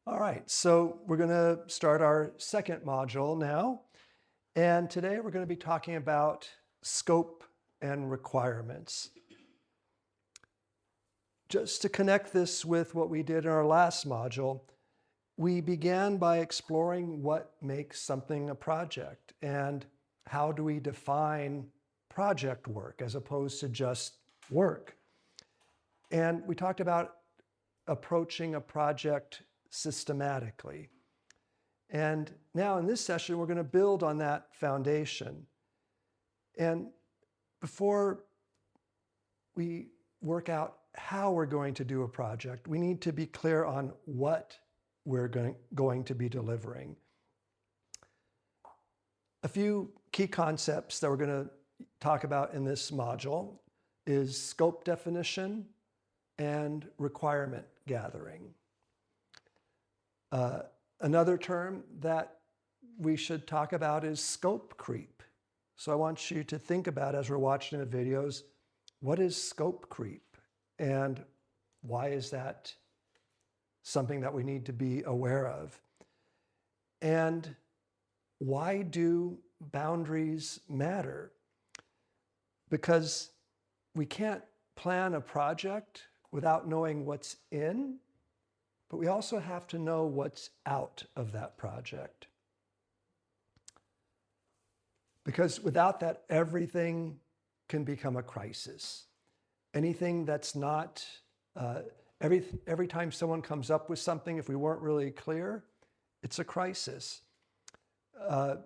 All right, so we're going to start our second module now. And today we're going to be talking about scope and requirements. Just to connect this with what we did in our last module, we began by exploring what makes something a project and how do we define project work as opposed to just work. And we talked about approaching a project systematically. And now in this session, we're going to build on that foundation. And before we work out how we're going to do a project, we need to be clear on what we're going to be delivering. A few key concepts that we're going to talk about in this module is scope definition and requirement gathering. Another term that we should talk about is scope creep. So I want you to think about, as we're watching the videos, what is scope creep and why is that something that we need to be aware of? And why do boundaries matter? Because we can't plan a project without knowing what's in, but we also have to know what's out of that project. Because without that, everything can become a crisis. Anything that's not, every time someone comes up with something, if we weren't really clear, it's a crisis. I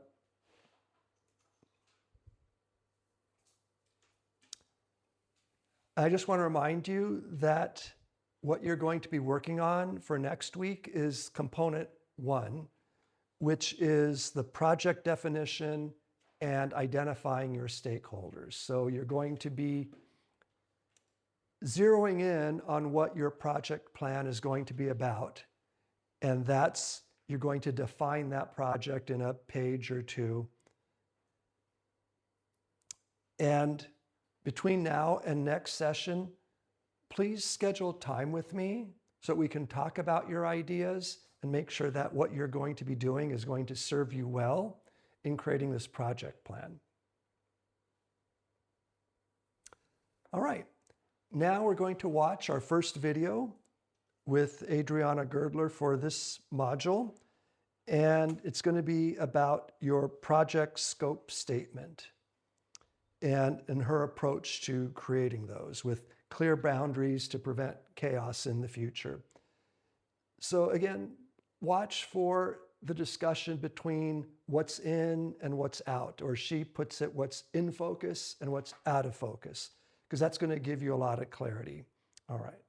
just want to remind you that what you're going to be working on for next week is component 1, which is the project definition and identifying your stakeholders. So you're going to be zeroing in on what your project plan is going to be about. And you're going to define that project in a page or two. And between now and next session, please schedule time with me so that we can talk about your ideas and make sure that what you're going to be doing is going to serve you well in creating this project plan. All right, now we're going to watch our first video with Adriana Girdler for this module, and it's going to be about your project scope statement and her approach to creating those with clear boundaries to prevent chaos in the future. So again, watch for the discussion between what's in and what's out, or she puts it, what's in focus and what's out of focus, because that's going to give you a lot of clarity. All right.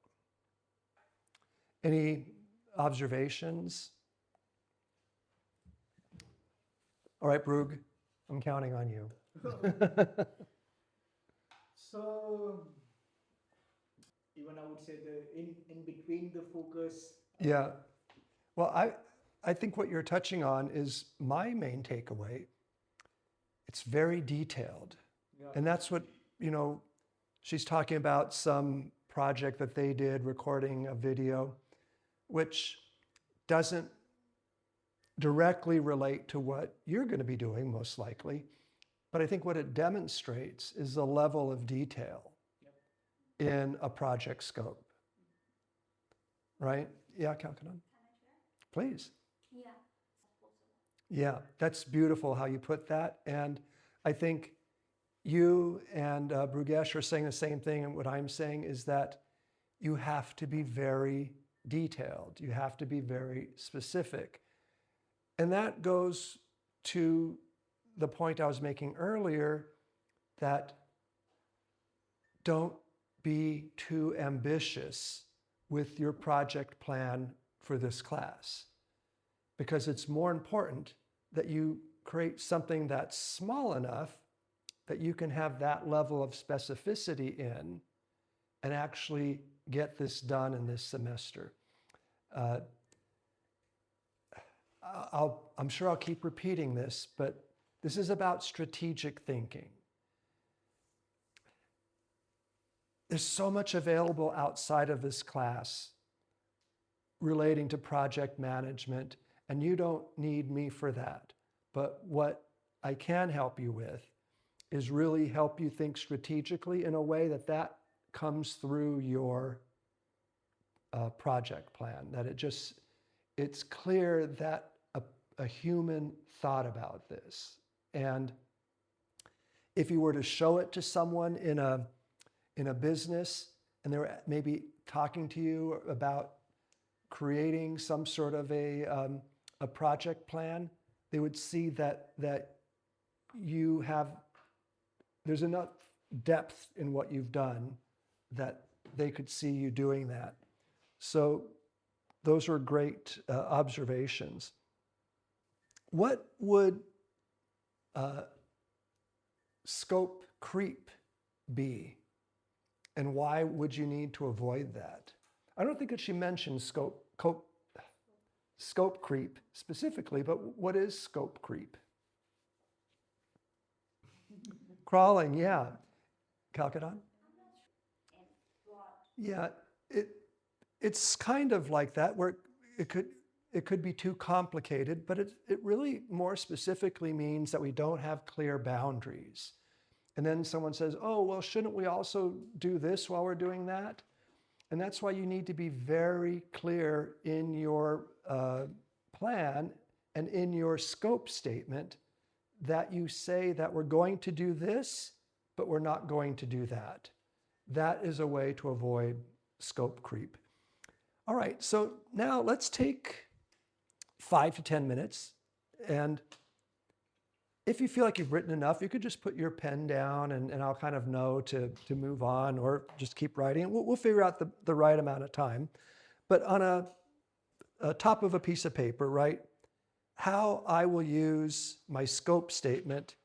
Any observations? All right, Brug, I'm counting on you. So, even I would say the in between the focus. Yeah. Well, I think what you're touching on is my main takeaway. It's very detailed. Yeah. And that's what, she's talking about some project that they did, recording a video, which doesn't directly relate to what you're going to be doing, most likely. But I think what it demonstrates is the level of detail in a project scope. Right? Yeah, Kalkanon? Please. Yeah. Yeah, that's beautiful how you put that. And I think you and Brugesh are saying the same thing. And what I'm saying is that you have to be very detailed. You have to be very specific. And that goes to the point I was making earlier, that don't be too ambitious with your project plan for this class, because it's more important that you create something that's small enough that you can have that level of specificity in and actually get this done in this semester. I'm sure I'll keep repeating this, but this is about strategic thinking. There's so much available outside of this class relating to project management, and you don't need me for that. But what I can help you with is really help you think strategically in a way that comes through your project plan, that it's clear that a human thought about this. And if you were to show it to someone in a business and they were maybe talking to you about creating some sort of a project plan, they would see that there's enough depth in what you've done that they could see you doing that. So those are great observations. What would scope creep be, and why would you need to avoid that? I don't think that she mentioned scope creep specifically, but what is scope creep? Crawling, yeah. Calcadon? Yeah, it's kind of like that, where it could be too complicated, but it really more specifically means that we don't have clear boundaries. And then someone says, oh, well, shouldn't we also do this while we're doing that? And that's why you need to be very clear in your plan and in your scope statement that you say that we're going to do this, but we're not going to do that. That is a way to avoid scope creep. All right, so now let's take 5 to 10 minutes. And if you feel like you've written enough, you could just put your pen down and I'll kind of know to move on, or just keep writing. We'll figure out the right amount of time. But on a top of a piece of paper, write how I will use my scope statement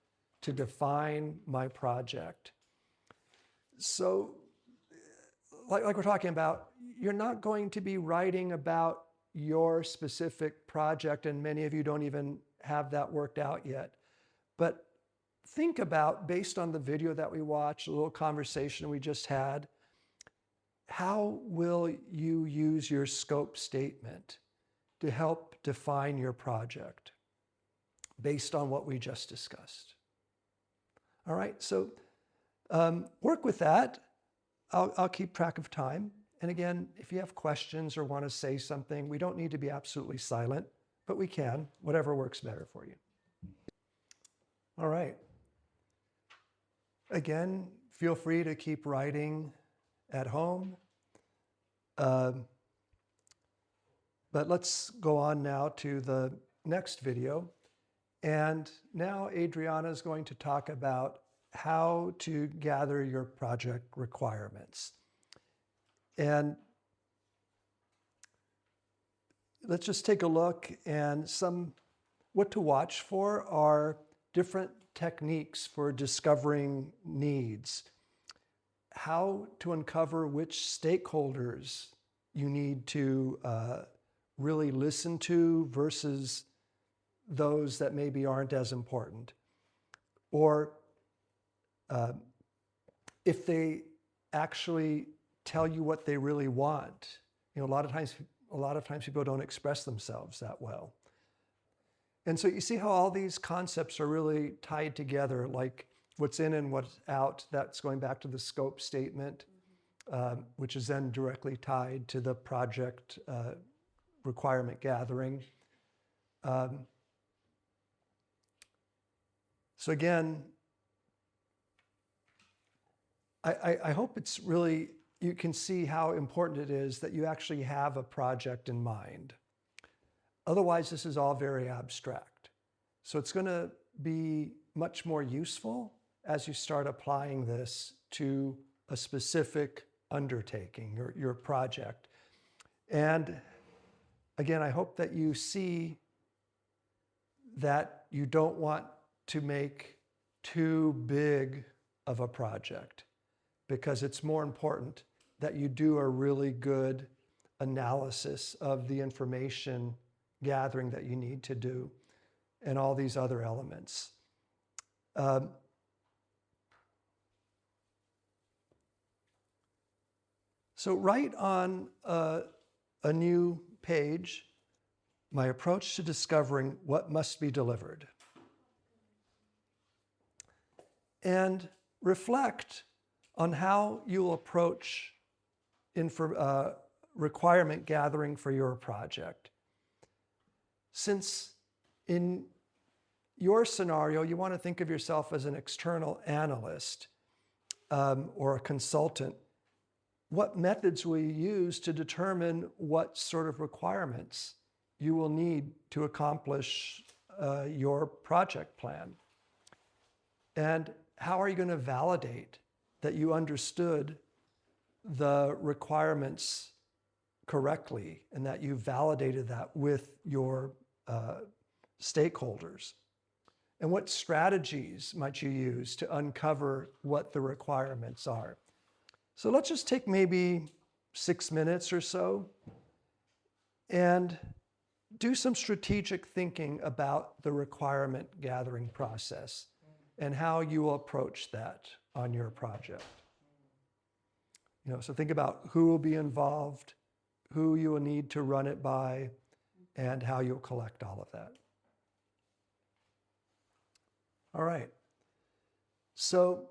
to define my project. So like we're talking about, you're not going to be writing about your specific project, and many of you don't even have that worked out yet. But think about, based on the video that we watched, a little conversation we just had, how will you use your scope statement to help define your project based on what we just discussed? All right, so work with that. I'll keep track of time. And again, if you have questions or want to say something, we don't need to be absolutely silent, but we can, whatever works better for you. All right. Again, feel free to keep writing at home. But let's go on now to the next video. And now Adriana is going to talk about how to gather your project requirements. And let's just take a look, and what to watch for are different techniques for discovering needs, how to uncover which stakeholders you need to really listen to versus those that maybe aren't as important, or if they actually tell you what they really want. You know, a lot of times people don't express themselves that well. And so you see how all these concepts are really tied together, like what's in and what's out. That's going back to the scope statement, which is then directly tied to the project requirement gathering. So again, I hope it's really, you can see how important it is that you actually have a project in mind. Otherwise, this is all very abstract. So it's going to be much more useful as you start applying this to a specific undertaking, your project. And again, I hope that you see that you don't want to make too big of a project, because it's more important that you do a really good analysis of the information gathering that you need to do and all these other elements. So write on a new page, my approach to discovering what must be delivered. And reflect on how you'll approach requirement gathering for your project. Since in your scenario, you want to think of yourself as an external analyst or a consultant, what methods will you use to determine what sort of requirements you will need to accomplish your project plan? And how are you going to validate that you understood the requirements correctly and that you validated that with your stakeholders? And what strategies might you use to uncover what the requirements are? So let's just take maybe 6 minutes or so and do some strategic thinking about the requirement gathering process and how you will approach that on your project. So think about who will be involved, who you will need to run it by, and how you'll collect all of that. All right. So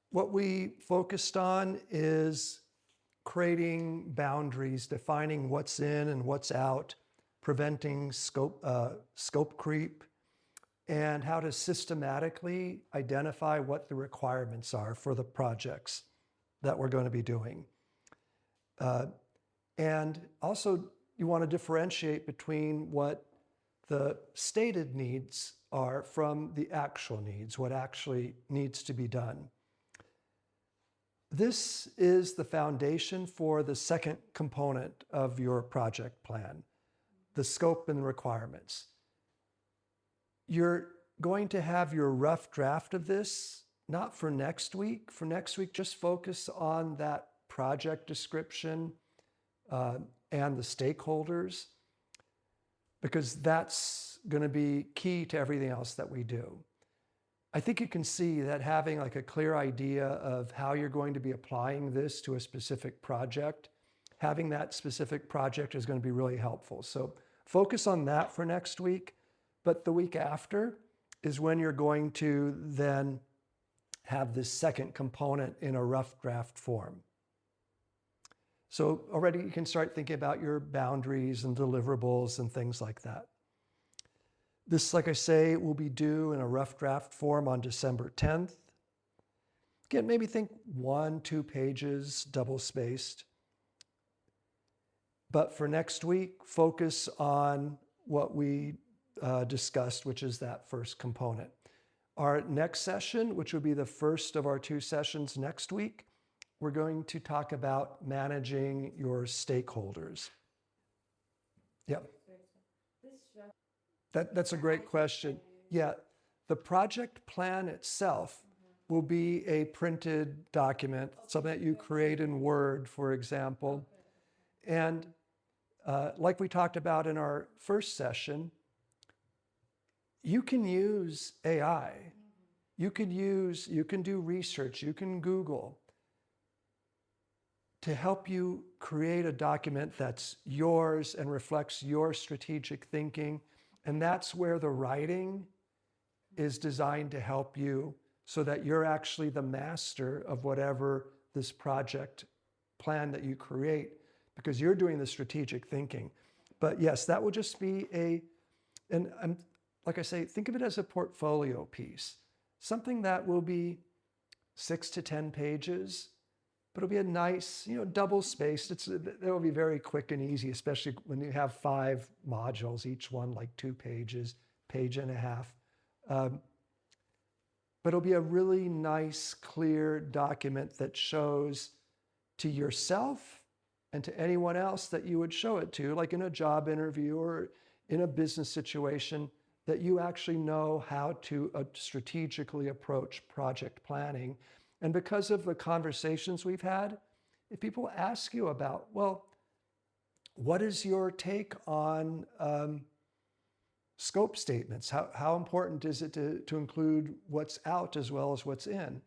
what we focused on is creating boundaries, defining what's in and what's out, preventing scope creep, and how to systematically identify what the requirements are for the projects that we're going to be doing. And also, you want to differentiate between what the stated needs are from the actual needs, what actually needs to be done. This is the foundation for the second component of your project plan, the scope and requirements. You're going to have your rough draft of this, not for next week. For next week, just focus on that project description and the stakeholders, because that's going to be key to everything else that we do. I think you can see that having like a clear idea of how you're going to be applying this to a specific project, having that specific project is going to be really helpful. So focus on that for next week. But the week after is when you're going to then have this second component in a rough draft form. So already you can start thinking about your boundaries and deliverables and things like that. This, like I say, will be due in a rough draft form on December 10th. Again, maybe think 1-2 pages, double-spaced. But for next week, focus on what we discussed, which is that first component. Our next session, which will be the first of our 2 sessions next week, we're going to talk about managing your stakeholders. Yeah. That's a great question. Yeah, the project plan itself will be a printed document, something that you create in Word, for example. And like we talked about in our first session, you can use AI. You can do research, you can Google to help you create a document that's yours and reflects your strategic thinking. And that's where the writing is designed to help you so that you're actually the master of whatever this project plan that you create, because you're doing the strategic thinking. But yes, that will just be like I say, think of it as a portfolio piece, something that will be 6 to 10 pages, but it'll be a nice, double-spaced. It will be very quick and easy, especially when you have 5 modules, each one like 2 pages, page and a half. But it'll be a really nice, clear document that shows to yourself and to anyone else that you would show it to, like in a job interview or in a business situation, that you actually know how to strategically approach project planning. And because of the conversations we've had, if people ask you about, well, what is your take on scope statements? How important is it to include what's out as well as what's in?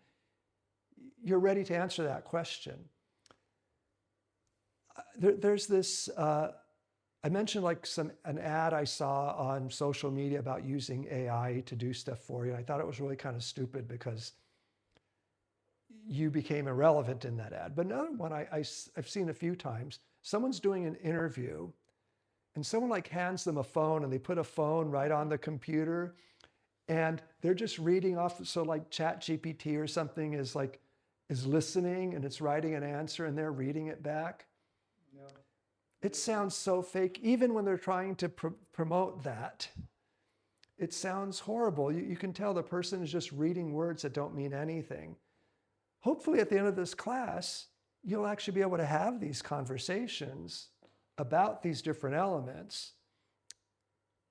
You're ready to answer that question. There's this I mentioned like an ad I saw on social media about using AI to do stuff for you. I thought it was really kind of stupid because you became irrelevant in that ad. But another one I've seen a few times, someone's doing an interview and someone like hands them a phone and they put a phone right on the computer and they're just reading off. So like ChatGPT or something is listening and it's writing an answer and they're reading it back. Yeah. It sounds so fake, even when they're trying to promote that. It sounds horrible. You can tell the person is just reading words that don't mean anything. Hopefully at the end of this class, you'll actually be able to have these conversations about these different elements.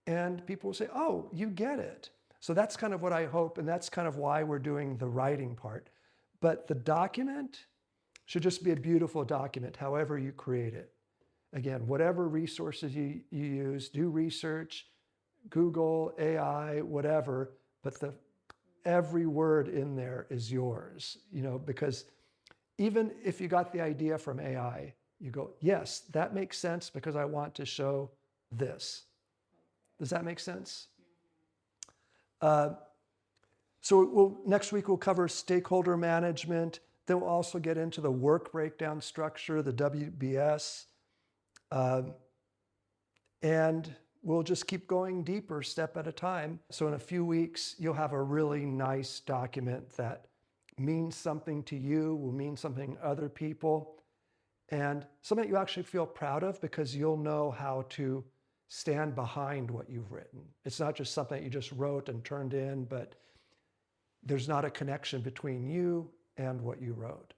And people will say, oh, you get it. So that's kind of what I hope, and that's kind of why we're doing the writing part. But the document should just be a beautiful document, however you create it. Again, whatever resources you use, do research, Google, AI, whatever, but every word in there is yours, because even if you got the idea from AI, you go, yes, that makes sense because I want to show this. Does that make sense? So next week we'll cover stakeholder management. Then we'll also get into the work breakdown structure, the WBS. And we'll just keep going deeper step at a time. So in a few weeks, you'll have a really nice document that means something to you, will mean something to other people, and something that you actually feel proud of because you'll know how to stand behind what you've written. It's not just something that you just wrote and turned in, but there's not a connection between you and what you wrote.